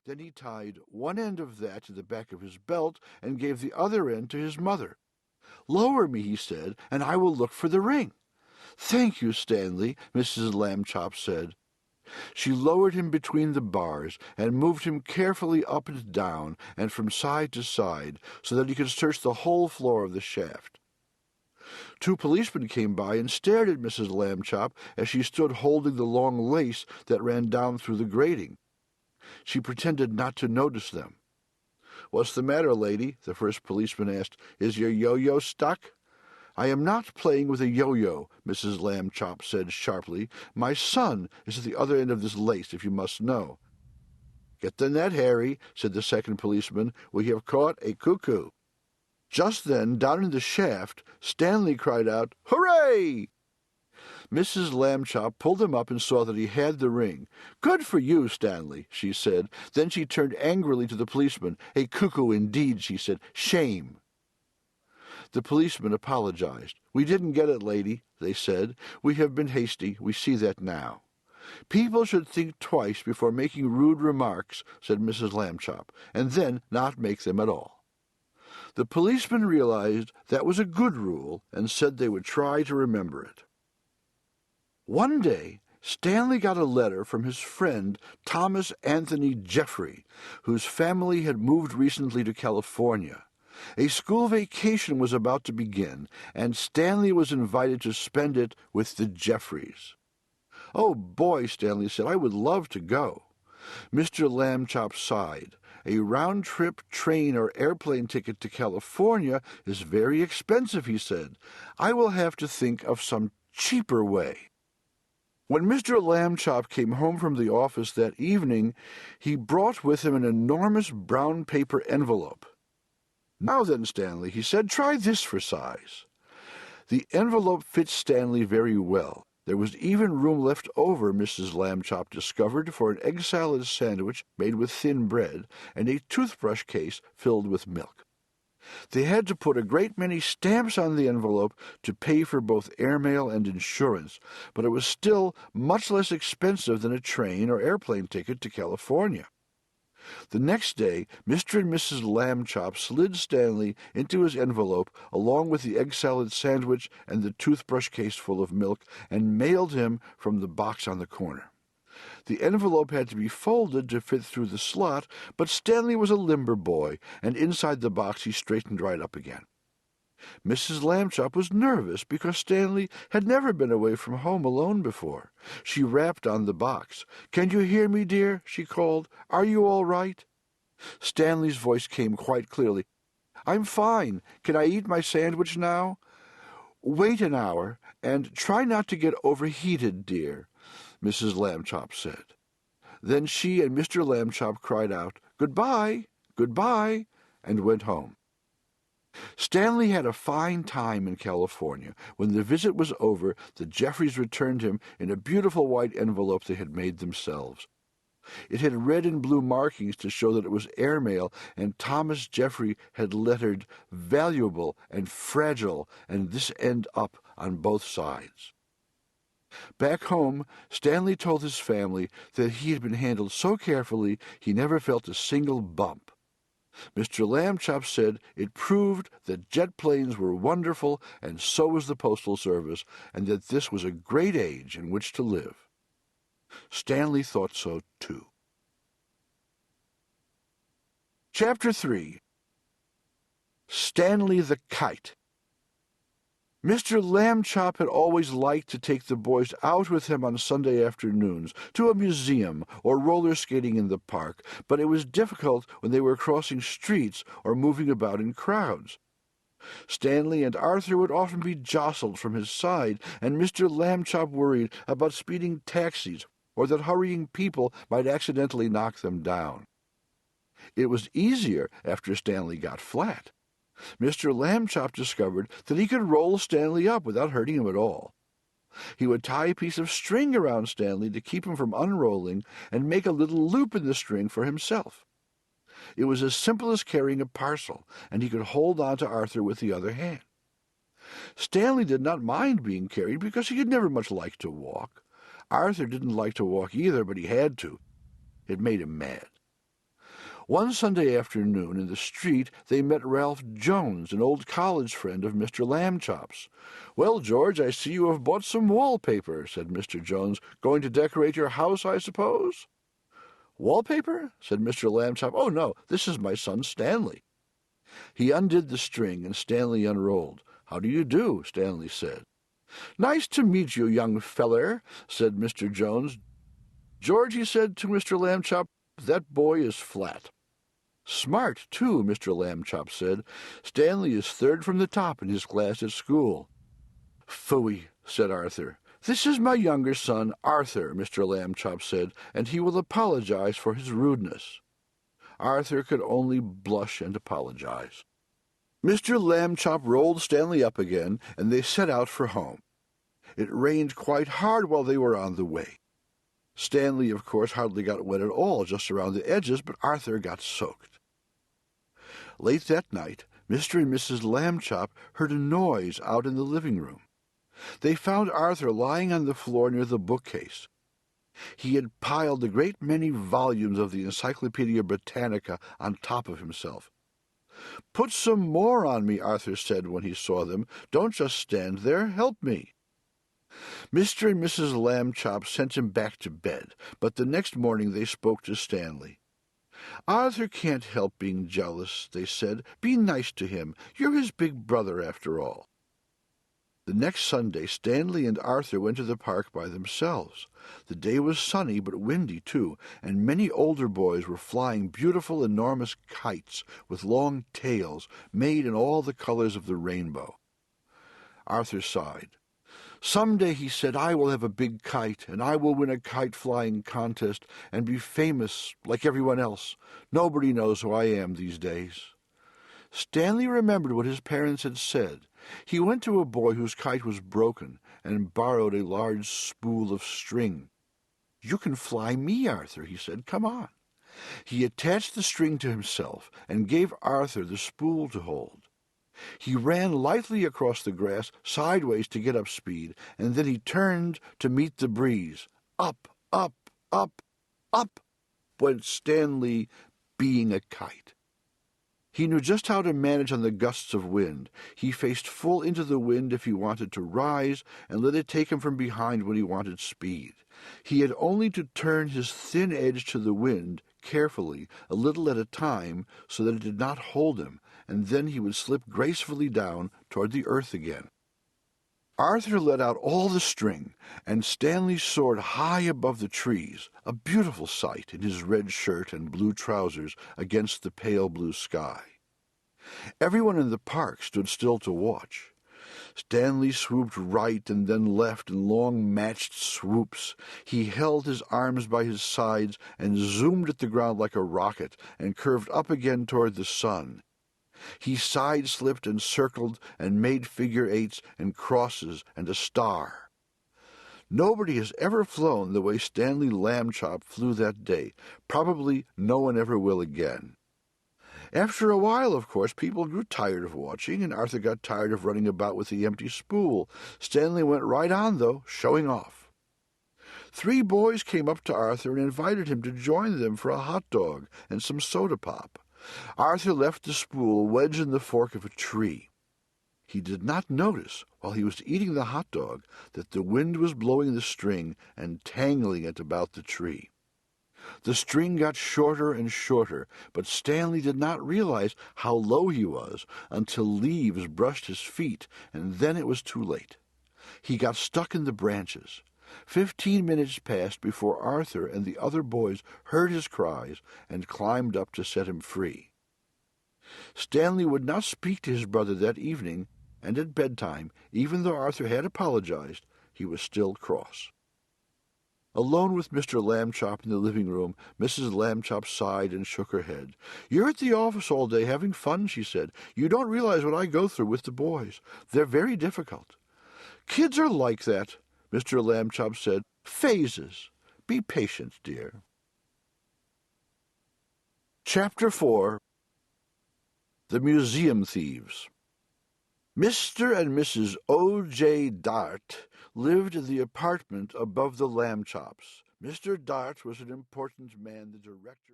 Then he tied one end of that to the back of his belt and gave the other end to his mother. "Lower me," he said, "and I will look for the ring." "Thank you, Stanley," Mrs. Lambchop said. She lowered him between the bars and moved him carefully up and down and from side to side so that he could search the whole floor of the shaft. Two policemen came by and stared at Mrs. Lambchop as she stood holding the long lace that ran down through the grating. She pretended not to notice them. "What's the matter, lady?" the first policeman asked. "Is your yo-yo stuck?" "I am not playing with a yo-yo," Mrs. Lambchop said sharply. "My son is at the other end of this lace, if you must know." "Get the net, Harry," said the second policeman. "We have caught a cuckoo." Just then, down in the shaft, Stanley cried out, "Hooray!" Mrs. Lambchop pulled him up and saw that he had the ring. "Good for you, Stanley," she said. Then she turned angrily to the policeman. "A cuckoo indeed," she said. "Shame." The policeman apologized. "We didn't get it, lady," they said. "We have been hasty. We see that now." "People should think twice before making rude remarks," said Mrs. Lambchop, "and then not make them at all." The policeman realized that was a good rule and said they would try to remember it. One day, Stanley got a letter from his friend Thomas Anthony Jeffrey, whose family had moved recently to California. A school vacation was about to begin, and Stanley was invited to spend it with the Jeffreys. "Oh, boy," Stanley said, "I would love to go." Mr. Lambchop sighed. "A round-trip train or airplane ticket to California is very expensive," he said. "I will have to think of some cheaper way." When Mr. Lambchop came home from the office that evening, he brought with him an enormous brown paper envelope. "Now then, Stanley," he said, "try this for size." The envelope fit Stanley very well. There was even room left over, Mrs. Lambchop discovered, for an egg salad sandwich made with thin bread and a toothbrush case filled with milk. They had to put a great many stamps on the envelope to pay for both airmail and insurance, but it was still much less expensive than a train or airplane ticket to California. The next day, Mr. and Mrs. Lambchop slid Stanley into his envelope along with the egg salad sandwich and the toothbrush case full of milk and mailed him from the box on the corner. The envelope had to be folded to fit through the slot, but Stanley was a limber boy, and inside the box he straightened right up again. Mrs. Lambchop was nervous because Stanley had never been away from home alone before. She rapped on the box. "Can you hear me, dear?" she called. "Are you all right?" Stanley's voice came quite clearly. "I'm fine. Can I eat my sandwich now?" "Wait an hour, and try not to get overheated, dear," Mrs. Lambchop said. Then she and Mr. Lambchop cried out, "Goodbye, goodbye," and went home. Stanley had a fine time in California. When the visit was over, the Jeffreys returned him in a beautiful white envelope they had made themselves. It had red and blue markings to show that it was airmail, and Thomas Jeffrey had lettered "valuable" and "fragile," and this end up on both sides. Back home, Stanley told his family that he had been handled so carefully he never felt a single bump. Mr. Lambchop said it proved that jet planes were wonderful, and so was the Postal Service, and that this was a great age in which to live. Stanley thought so, too. Chapter 3. Stanley the Kite. Mr. Lambchop had always liked to take the boys out with him on Sunday afternoons, to a museum or roller skating in the park, but it was difficult when they were crossing streets or moving about in crowds. Stanley and Arthur would often be jostled from his side, and Mr. Lambchop worried about speeding taxis or that hurrying people might accidentally knock them down. It was easier after Stanley got flat. Mr. Lambchop discovered that he could roll Stanley up without hurting him at all. He would tie a piece of string around Stanley to keep him from unrolling and make a little loop in the string for himself. It was as simple as carrying a parcel, and he could hold on to Arthur with the other hand. Stanley did not mind being carried because he had never much liked to walk. Arthur didn't like to walk either, but he had to. It made him mad. One Sunday afternoon in the street they met Ralph Jones, an old college friend of Mr. Lambchop's. "Well, George, I see you have bought some wallpaper," said Mr. Jones. "Going to decorate your house, I suppose?" "Wallpaper?" said Mr. Lambchop. "Oh, no, this is my son Stanley." He undid the string, and Stanley unrolled. "How do you do?" Stanley said. "Nice to meet you, young feller," said Mr. Jones. "George," he said to Mr. Lambchop, "that boy is flat." "Smart, too," Mr. Lambchop said. "Stanley is third from the top in his class at school." "Phooey," said Arthur. "This is my younger son, Arthur," Mr. Lambchop said, "and he will apologize for his rudeness." Arthur could only blush and apologize. Mr. Lambchop rolled Stanley up again, and they set out for home. It rained quite hard while they were on the way. Stanley, of course, hardly got wet at all, just around the edges, but Arthur got soaked. Late that night, Mr. and Mrs. Lambchop heard a noise out in the living room. They found Arthur lying on the floor near the bookcase. He had piled a great many volumes of the Encyclopedia Britannica on top of himself. "Put some more on me," Arthur said when he saw them. "Don't just stand there. Help me." Mr. and Mrs. Lambchop sent him back to bed, but the next morning they spoke to Stanley. "Arthur can't help being jealous," they said. "Be nice to him. You're his big brother, after all." The next Sunday Stanley and Arthur went to the park by themselves. The day was sunny, but windy too, and many older boys were flying beautiful enormous kites with long tails made in all the colors of the rainbow. Arthur sighed. "Some day," he said, "I will have a big kite, and I will win a kite-flying contest and be famous like everyone else. Nobody knows who I am these days." Stanley remembered what his parents had said. He went to a boy whose kite was broken and borrowed a large spool of string. "You can fly me, Arthur," he said. "Come on." He attached the string to himself and gave Arthur the spool to hold. He ran lightly across the grass, sideways to get up speed, and then he turned to meet the breeze. Up, up, up, up went Stanley, being a kite. He knew just how to manage on the gusts of wind. He faced full into the wind if he wanted to rise, and let it take him from behind when he wanted speed. He had only to turn his thin edge to the wind carefully, a little at a time, so that it did not hold him, and then he would slip gracefully down toward the earth again. Arthur let out all the string, and Stanley soared high above the trees, a beautiful sight in his red shirt and blue trousers against the pale blue sky. Everyone in the park stood still to watch. Stanley swooped right and then left in long matched swoops. He held his arms by his sides and zoomed at the ground like a rocket and curved up again toward the sun. He side-slipped and circled and made figure-eights and crosses and a star. Nobody has ever flown the way Stanley Lambchop flew that day. Probably no one ever will again. After a while, of course, people grew tired of watching, and Arthur got tired of running about with the empty spool. Stanley went right on, though, showing off. 3 boys came up to Arthur and invited him to join them for a hot dog and some soda pop. Arthur left the spool wedged in the fork of a tree. He did not notice, while he was eating the hot dog, that the wind was blowing the string and tangling it about the tree. The string got shorter and shorter, but Stanley did not realize how low he was until leaves brushed his feet, and then it was too late. He got stuck in the branches. 15 minutes passed before Arthur and the other boys heard his cries and climbed up to set him free. Stanley would not speak to his brother that evening, and at bedtime, even though Arthur had apologized, he was still cross. Alone with Mr. Lambchop in the living room, Mrs. Lambchop sighed and shook her head. "You're at the office all day having fun," she said. "You don't realize what I go through with the boys. They're very difficult." "Kids are like that," Mr. Lambchop said. "Phases. Be patient, dear." Chapter 4. The Museum Thieves. Mr. and Mrs. O.J. Dart lived in the apartment above the Lambchops. Mr. Dart was an important man, the director